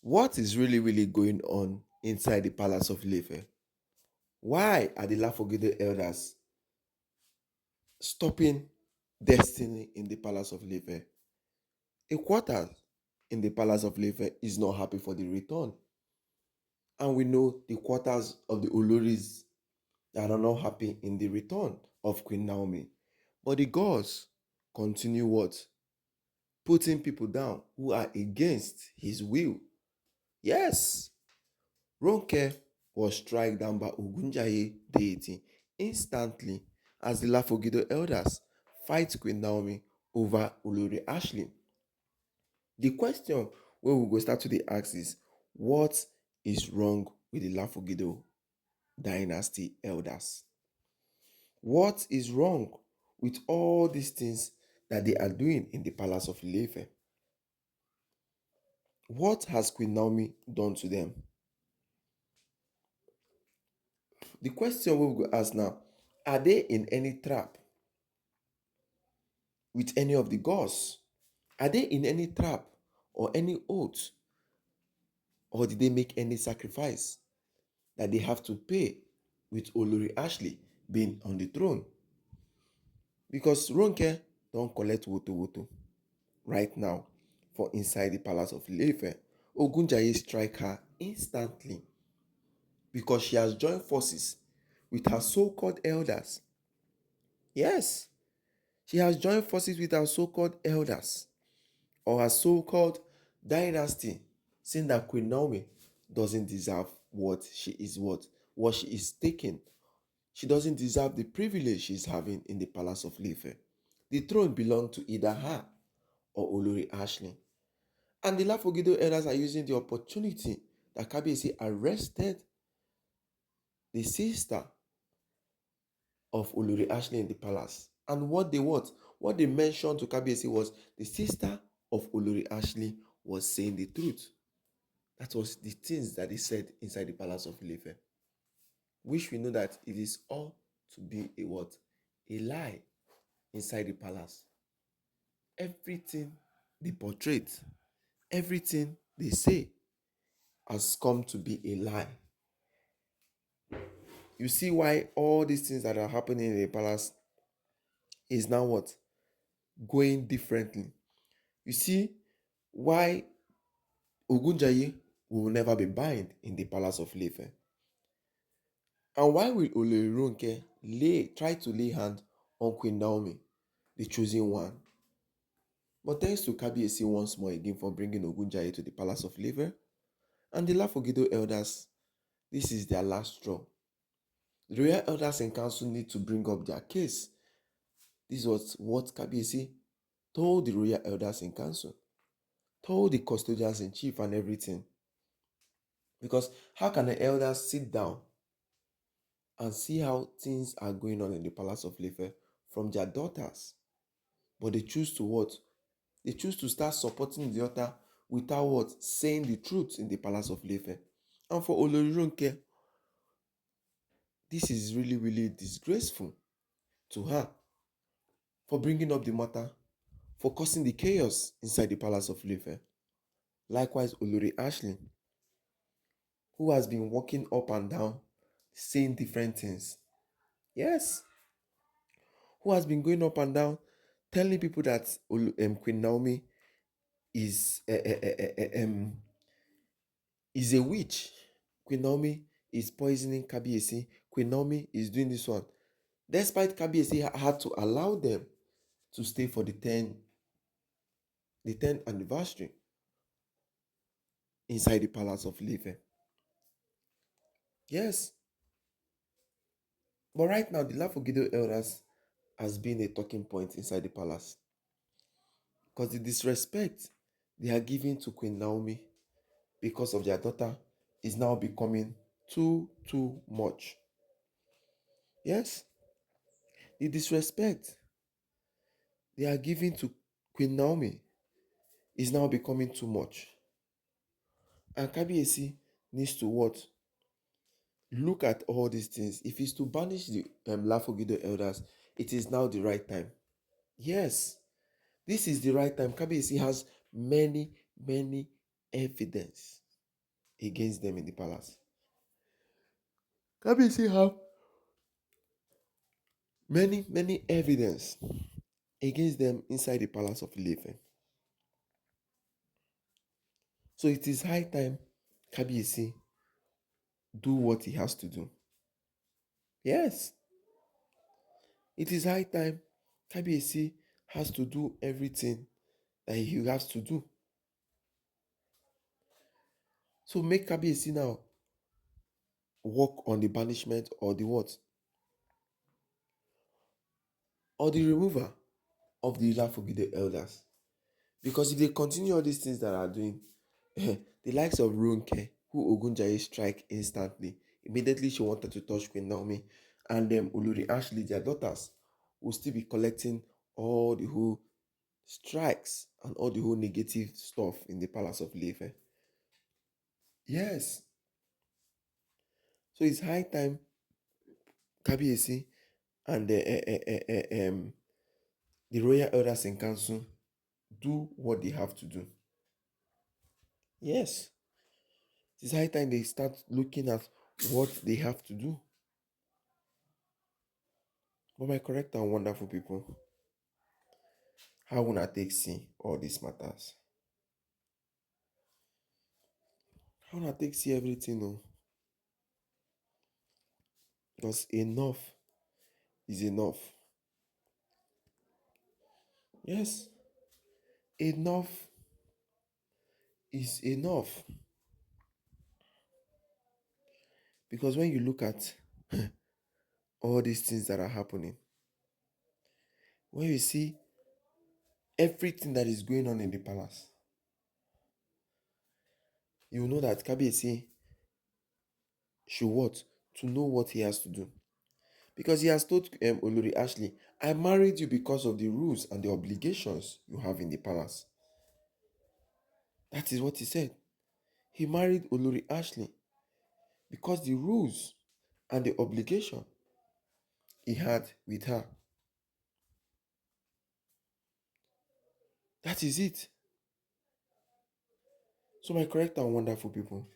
What is really going on inside the palace of Ife? Why are the Lafogido elders stopping destiny in the palace of Ife? A quarter in the palace of Ife is not happy for the return. And we know the quarters of the Oloris that are not happy in the return of Queen Naomi. But the gods continue what? Putting people down who are against his will. Yes, Ronke was struck down by Ogunjaye Deity instantly as the Lafogido elders fight Queen Naomi over Olori Ashley. The question wey we go start to dey ask is, what is wrong with the Lafogido dynasty elders? What is wrong with all these things that they are doing in the palace of Ile-Ife? What has Queen Naomi done to them? The question we will go ask now, are they in any trap with any of the gods? Are they in any trap or any oath? Or did they make any sacrifice that they have to pay with Olori Ashley being on the throne? Because Ronke don't collect woto woto right now for inside the palace of Ile-Ife. Ogunjaye strike her instantly because she has joined forces with her so-called elders. Yes, she has joined forces with her so-called elders or her so-called dynasty, saying that Queen Naomi doesn't deserve what she is taking. She doesn't deserve the privilege she's having in the palace of Ife. The throne belonged to either her or Olori Ashley. And the Lafogido elders are using the opportunity that Kabiyesi arrested the sister of Olori Ashley in the palace. And what they mentioned to Kabiyesi was the sister of Olori Ashley was saying the truth. That was the things that they said inside the palace of Ile-Ife. Which we know that it is all to be a what? A lie inside the palace. Everything they portrayed, everything they say has come to be a lie. You see why all these things that are happening in the palace is now what? Going differently. You see why Ogunjaye will never be bind in the palace of Ile-Ife. And why will Olori Ronke try to lay hand on Queen Naomi, the chosen one? But thanks to Kabiyesi once more again for bringing Ogunjaye to the palace of Ile-Ife, and the Lafogido elders, this is their last straw. The royal elders in council need to bring up their case. This was what Kabiyesi told the royal elders in council, told the custodians in chief and everything. Because how can the elders sit down and see how things are going on in the palace of Ile-Ife from their daughters? But they choose to what? They choose to start supporting the daughter without what? Saying the truth in the palace of Ile-Ife. And for Olori Ronke, this is really disgraceful to her for bringing up the matter, for causing the chaos inside the palace of Ile-Ife. Likewise, Olori Ashley, who has been walking up and down, saying different things. Yes, who has been going up and down, telling people that Queen Naomi is a witch. Queen Naomi is poisoning Kabiyesi. Queen Naomi is doing this one. Despite Kabiyesi had to allow them to stay for the 10th anniversary inside the palace of Ile-Ife. Yes. But right now, the Lafogido elders has been a talking point inside the palace. Because the disrespect they are giving to Queen Naomi because of their daughter is now becoming too much. Yes. The disrespect they are giving to Queen Naomi is now becoming too much. And Kabiyesi needs to what? Look at all these things. If it's to banish the Lafogido elders, it is now the right time. Yes, this is the right time. Kabiyesi has many evidence against them in the palace. Kabiyesi have many evidence against them inside the palace of Ile-Ife. So it is high time Kabiyesi do what he has to do. Yes, it is high time Kabiyesi has to do everything that he has to do. So make Kabiyesi now work on the banishment or the what? Or the removal of the Lafogido elders. Because if they continue all these things that are doing, the likes of Ronke, who Ogunjaye strike instantly, immediately she wanted to touch Queen Naomi, and Olori Ashley, their daughters, will still be collecting all the whole strikes and all the whole negative stuff in the palace of Ile-Ife. Yes. So it's high time Kabiyesi and the royal elders in council do what they have to do. Yes. It's high time they start looking at what they have to do. But my correct and wonderful people, how una take see all these matters? How una take see everything? Oh? Because enough is enough. Yes, enough is enough. Because when you look at all these things that are happening, when you see everything that is going on in the palace, you will know that Kabiyesi should what? To know what he has to do. Because he has told Olori Ashley, I married you because of the rules and the obligations you have in the palace. That is what he said. He married Olori Ashley because the rules and the obligation he had with her. That is it. So my correct and wonderful people,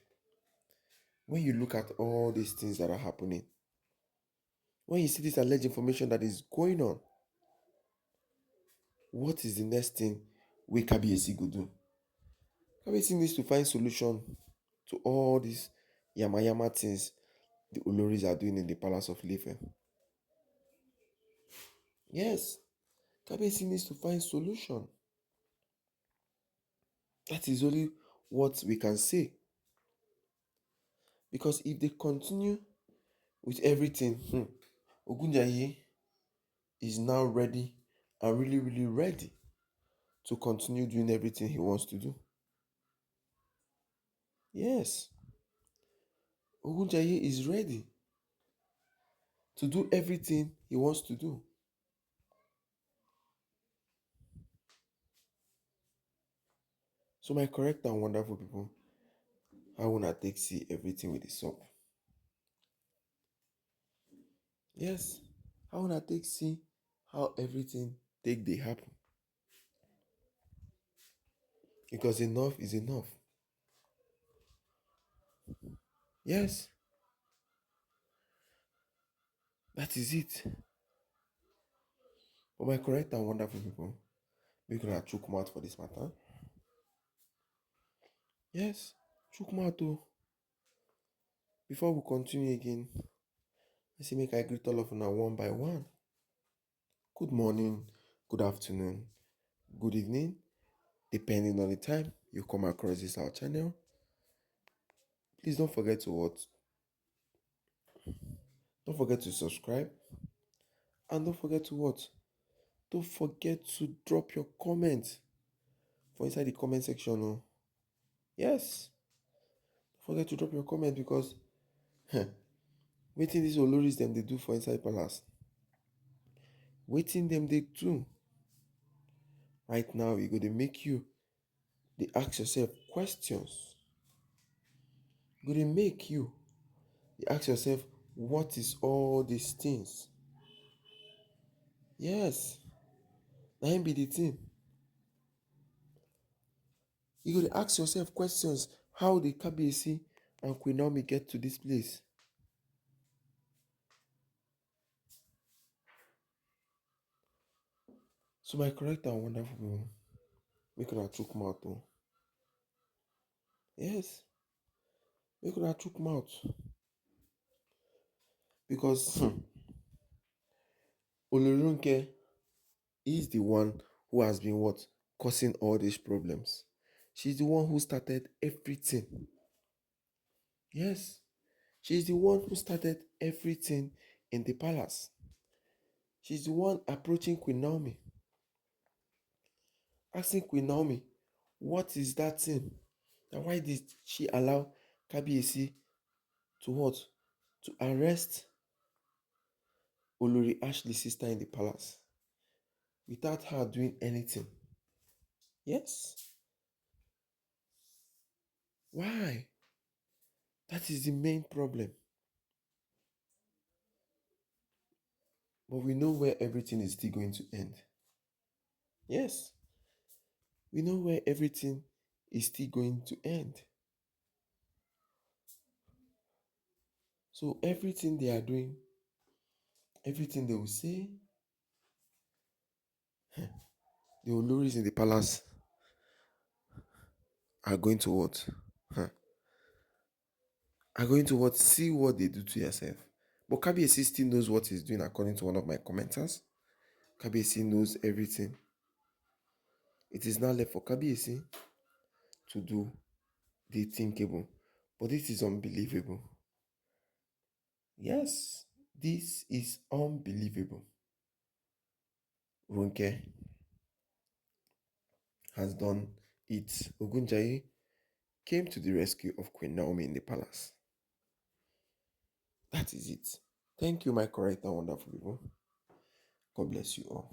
when you look at all these things that are happening, when you see this alleged information that is going on, what is the next thing we Kabiyesi go do? Kabiyesi needs to find solution to all these yama things the Oloris are doing in the palace of Ile-Ife. Yes, Kabiyesi needs to find solution. That is only what we can say. Because if they continue with everything, Ogunjaye is now ready and really ready to continue doing everything he wants to do. Yes, Ogunjaye is ready to do everything he wants to do. So my correct and wonderful people, how una take see everything with the sup? Yes, how una take see how everything take dey happen? Because enough is enough. Yes, that is it. But my correct and wonderful people, make una chook mouth for this matter. Yes, chook mouth o. Before we continue again, I say make I greet all of una one by one. Good morning, good afternoon, good evening, depending on the time you come across this our channel. Please don't forget to what? Don't forget to subscribe. And don't forget to what? Don't forget to drop your comment for inside the comment section. Oh. Yes. Don't forget to drop your comment because waiting these Oloris them they do for inside palace. Waiting them they do. Right now, we going to make you they ask yourself questions. Going to make you they ask yourself, what is all these things? Yes. That be the thing. You got to ask yourself questions. How the Kabiyesi and Queen Naomi get to this place? So my correct and wonderful people, make una chook mouth o. Yes, make una chook mouth. Because Olorunke is the one who has been what? Causing all these problems. She's the one who started everything. Yes, she's the one who started everything in the palace. She's the one approaching Queen Naomi, asking Queen Naomi, what is that thing? And why did she allow Kabiyesi to what? To arrest Olori Ashley's sister in the palace without her doing anything. Yes. Why? That is the main problem. But we know where everything is still going to end. Yes. We know where everything is still going to end. So everything they are doing, everything they will say, the Oloris in the palace are going to what? Are going to what? See what they do to yourself. But Kabiyesi still knows what he's doing according to one of my commenters. Kabiyesi knows everything. It is now left for Kabiyesi to do the thinkable. But this is unbelievable. Yes, this is unbelievable. Ronke has done it. Ogunjaye came to the rescue of Queen Naomi in the palace. That is it. Thank you, my correct and wonderful people. God bless you all.